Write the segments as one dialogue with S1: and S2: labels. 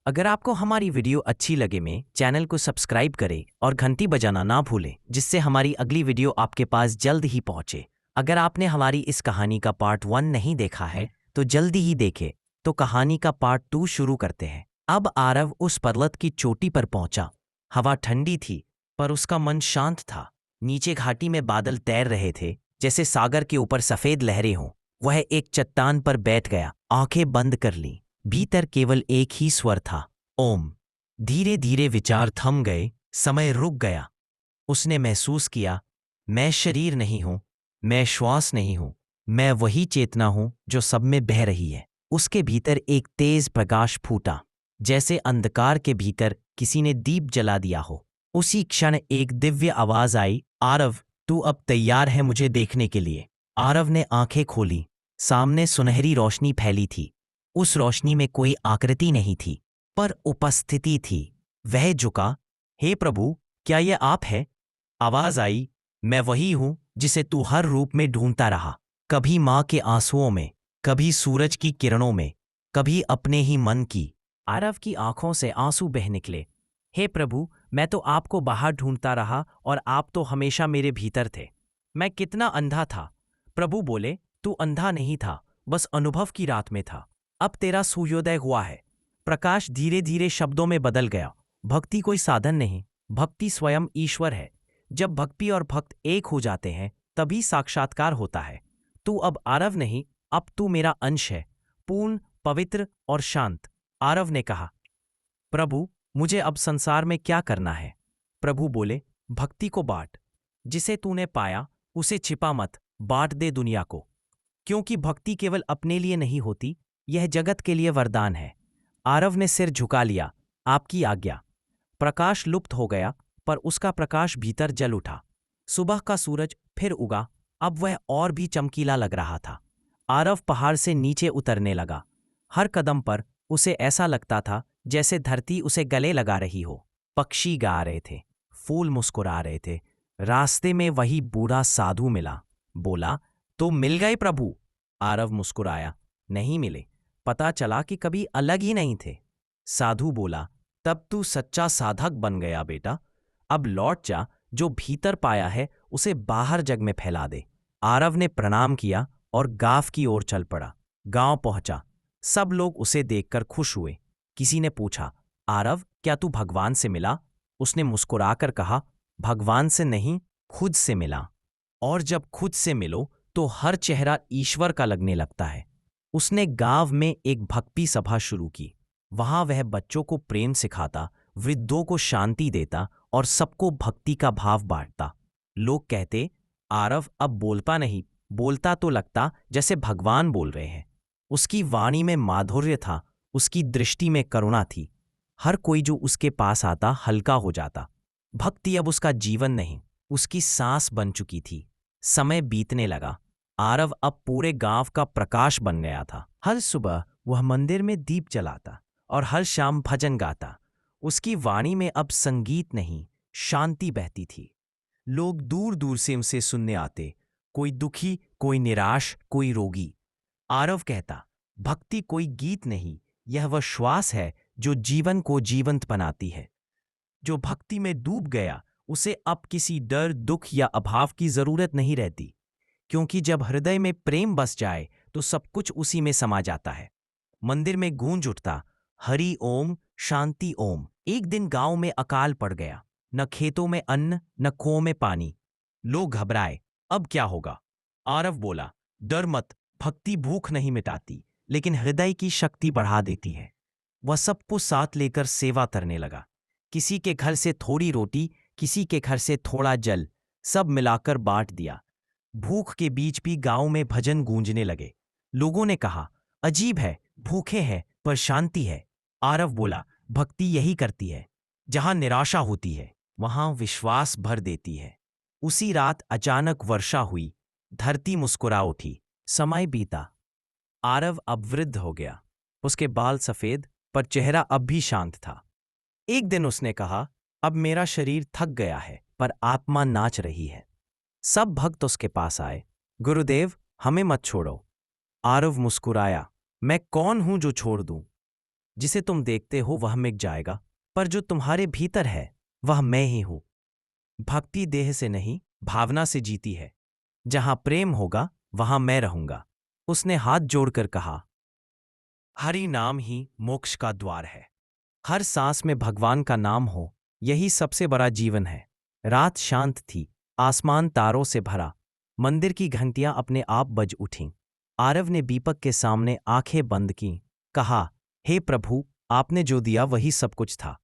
S1: अगर आपको हमारी वीडियो अच्छी लगे में चैनल को सब्सक्राइब करें और घंटी बजाना ना भूलें, जिससे हमारी अगली वीडियो आपके पास जल्द ही पहुंचे। अगर आपने हमारी इस कहानी का पार्ट 1 नहीं देखा है तो जल्दी ही देखें। तो कहानी का पार्ट 2 शुरू करते हैं। अब आरव उस पर्वत की चोटी पर पहुंचा। हवा ठंडी थी पर उसका मन शांत था। नीचे घाटी में बादल तैर रहे थे, जैसे सागर के ऊपर सफेद लहरें हों। वह एक चट्टान पर बैठ गया, आंखें बंद कर लीं। भीतर केवल एक ही स्वर था, ओम। धीरे धीरे विचार थम गए, समय रुक गया। उसने महसूस किया, मैं शरीर नहीं हूं, मैं श्वास नहीं हूं, मैं वही चेतना हूं जो सब में बह रही है। उसके भीतर एक तेज प्रकाश फूटा, जैसे अंधकार के भीतर किसी ने दीप जला दिया हो। उसी क्षण एक दिव्य आवाज आई, आरव, तू अब तैयार है मुझे देखने के लिए। आरव ने आंखें खोली। सामने सुनहरी रोशनी फैली थी। उस रोशनी में कोई आकृति नहीं थी, पर उपस्थिति थी। वह झुका, हे प्रभु, क्या यह आप है? आवाज आई, मैं वही हूं जिसे तू हर रूप में ढूंढता रहा। कभी मां के आंसुओं में, कभी सूरज की किरणों में, कभी अपने ही मन की। आरव की आंखों से आंसू बह निकले। हे प्रभु, मैं तो आपको बाहर ढूंढता रहा और आप तो हमेशा मेरे भीतर थे। मैं कितना अंधा था। प्रभु बोले, तू अंधा नहीं था, बस अनुभव की रात में था। अब तेरा सूर्योदय हुआ है। प्रकाश धीरे धीरे शब्दों में बदल गया। भक्ति कोई साधन नहीं, भक्ति स्वयं ईश्वर है। जब भक्ति और भक्त एक हो जाते हैं तभी साक्षात्कार होता है। तू अब आरव नहीं, अब तू मेरा अंश है, पूर्ण, पवित्र और शांत। आरव ने कहा, प्रभु, मुझे अब संसार में क्या करना है? प्रभु बोले, भक्ति को बांट। जिसे तूने पाया उसे छिपा मत, बांट दे दुनिया को। क्योंकि भक्ति केवल अपने लिए नहीं होती, यह जगत के लिए वरदान है। आरव ने सिर झुका लिया, आपकी आज्ञा। प्रकाश लुप्त हो गया, पर उसका प्रकाश भीतर जल उठा। सुबह का सूरज फिर उगा। अब वह और भी चमकीला लग रहा था। आरव पहाड़ से नीचे उतरने लगा। हर कदम पर उसे ऐसा लगता था जैसे धरती उसे गले लगा रही हो। पक्षी गा रहे थे, फूल मुस्कुरा रहे थे। रास्ते में वही बूढ़ा साधु मिला। बोला, तो मिल गए प्रभु? आरव मुस्कुराया, नहीं मिले। पता चला कि कभी अलग ही नहीं थे। साधु बोला, तब तू सच्चा साधक बन गया बेटा। अब लौट जा, जो भीतर पाया है उसे बाहर जग में फैला दे। आरव ने प्रणाम किया और गांव की ओर चल पड़ा। गांव पहुंचा। सब लोग उसे देखकर खुश हुए। किसी ने पूछा, आरव, क्या तू भगवान से मिला? उसने मुस्कुराकर कहा, भगवान से नहीं, खुद से मिला। और जब खुद से मिलो तो हर चेहरा ईश्वर का लगने लगता है। उसने गांव में एक भक्ति सभा शुरू की। वहां वह बच्चों को प्रेम सिखाता, वृद्धों को शांति देता और सबको भक्ति का भाव बांटता। लोग कहते, आरव अब बोलता नहीं, बोलता तो लगता जैसे भगवान बोल रहे हैं। उसकी वाणी में माधुर्य था, उसकी दृष्टि में करुणा थी। हर कोई जो उसके पास आता हल्का हो जाता। भक्ति अब उसका जीवन नहीं, उसकी सांस बन चुकी थी। समय बीतने लगा। आरव अब पूरे गांव का प्रकाश बन गया था। हर सुबह वह मंदिर में दीप जलाता और हर शाम भजन गाता। उसकी वाणी में अब संगीत नहीं, शांति बहती थी। लोग दूर दूर से उसे सुनने आते, कोई दुखी, कोई निराश, कोई रोगी। आरव कहता, भक्ति कोई गीत नहीं, यह वह श्वास है जो जीवन को जीवंत बनाती है। जो भक्ति में डूब गया उसे अब किसी डर, दुख या अभाव की जरूरत नहीं रहती, क्योंकि जब हृदय में प्रेम बस जाए तो सब कुछ उसी में समा जाता है। मंदिर में गूंज उठता, हरि ओम, शांति ओम। एक दिन गांव में अकाल पड़ गया। न खेतों में अन्न, न कुओं में पानी। लोग घबराए, अब क्या होगा? आरव बोला, डर मत, भक्ति भूख नहीं मिटाती, लेकिन हृदय की शक्ति बढ़ा देती है। वह सबको साथ लेकर सेवा करने लगा। किसी के घर से थोड़ी रोटी, किसी के घर से थोड़ा जल, सब मिलाकर बांट दिया। भूख के बीच भी गांव में भजन गूंजने लगे। लोगों ने कहा, अजीब है, भूखे हैं पर शांति है। आरव बोला, भक्ति यही करती है। जहां निराशा होती है वहां विश्वास भर देती है। उसी रात अचानक वर्षा हुई। धरती मुस्कुरा उठी। समय बीता। आरव अब वृद्ध हो गया। उसके बाल सफेद, पर चेहरा अब भी शांत था। एक दिन उसने कहा, अब मेरा शरीर थक गया है, पर आत्मा नाच रही है। सब भक्त उसके पास आए, गुरुदेव, हमें मत छोड़ो। आरव मुस्कुराया, मैं कौन हूं जो छोड़ दूं? जिसे तुम देखते हो वह मिट जाएगा, पर जो तुम्हारे भीतर है वह मैं ही हूं। भक्ति देह से नहीं, भावना से जीती है। जहां प्रेम होगा वहां मैं रहूंगा। उसने हाथ जोड़कर कहा, हरि नाम ही मोक्ष का द्वार है। हर सांस में भगवान का नाम हो, यही सबसे बड़ा जीवन है। रात शांत थी, आसमान तारों से भरा। मंदिर की घंटियां अपने आप बज उठीं। आरव ने दीपक के सामने आंखें बंद कीं। कहा, हे प्रभु, आपने जो दिया वही सब कुछ था।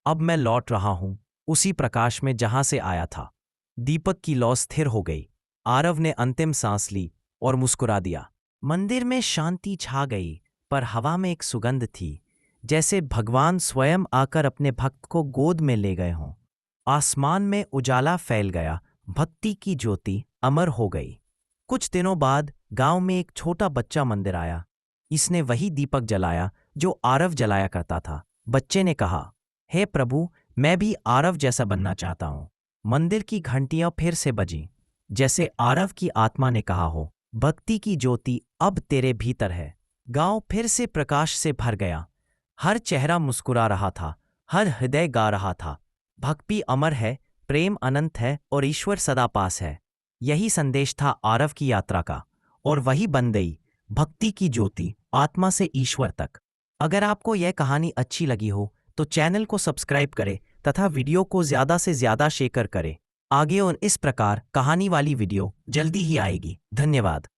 S1: अब मैं लौट रहा हूं, उसी प्रकाश में जहां से आया था। दीपक की लौ स्थिर हो गई। आरव ने अंतिम सांस ली और मुस्कुरा दिया। मंदिर में शांति छा गई, पर हवा में एक सुगंध थी, जैसे भगवान स्वयं आकर अपने भक्त को गोद में ले गए हों। आसमान में उजाला फैल गया, भक्ति की ज्योति अमर हो गई। कुछ दिनों बाद गांव में एक छोटा बच्चा मंदिर आया। इसने वही दीपक जलाया जो आरव जलाया करता था। बच्चे ने कहा, हे प्रभु, मैं भी आरव जैसा बनना चाहता हूं। मंदिर की घंटियां फिर से बजीं, जैसे आरव की आत्मा ने कहा हो, भक्ति की ज्योति अब तेरे भीतर है। गांव फिर से प्रकाश से भर गया। हर चेहरा मुस्कुरा रहा था, हर हृदय गा रहा था, भक्ति अमर है, प्रेम अनंत है और ईश्वर सदा पास है। यही संदेश था आरव की यात्रा का, और वही बन गई भक्ति की ज्योति, आत्मा से ईश्वर तक। अगर आपको यह कहानी अच्छी लगी हो तो चैनल को सब्सक्राइब करें तथा वीडियो को ज़्यादा से ज़्यादा शेयर करें। आगे और इस प्रकार कहानी वाली वीडियो जल्दी ही आएगी। धन्यवाद।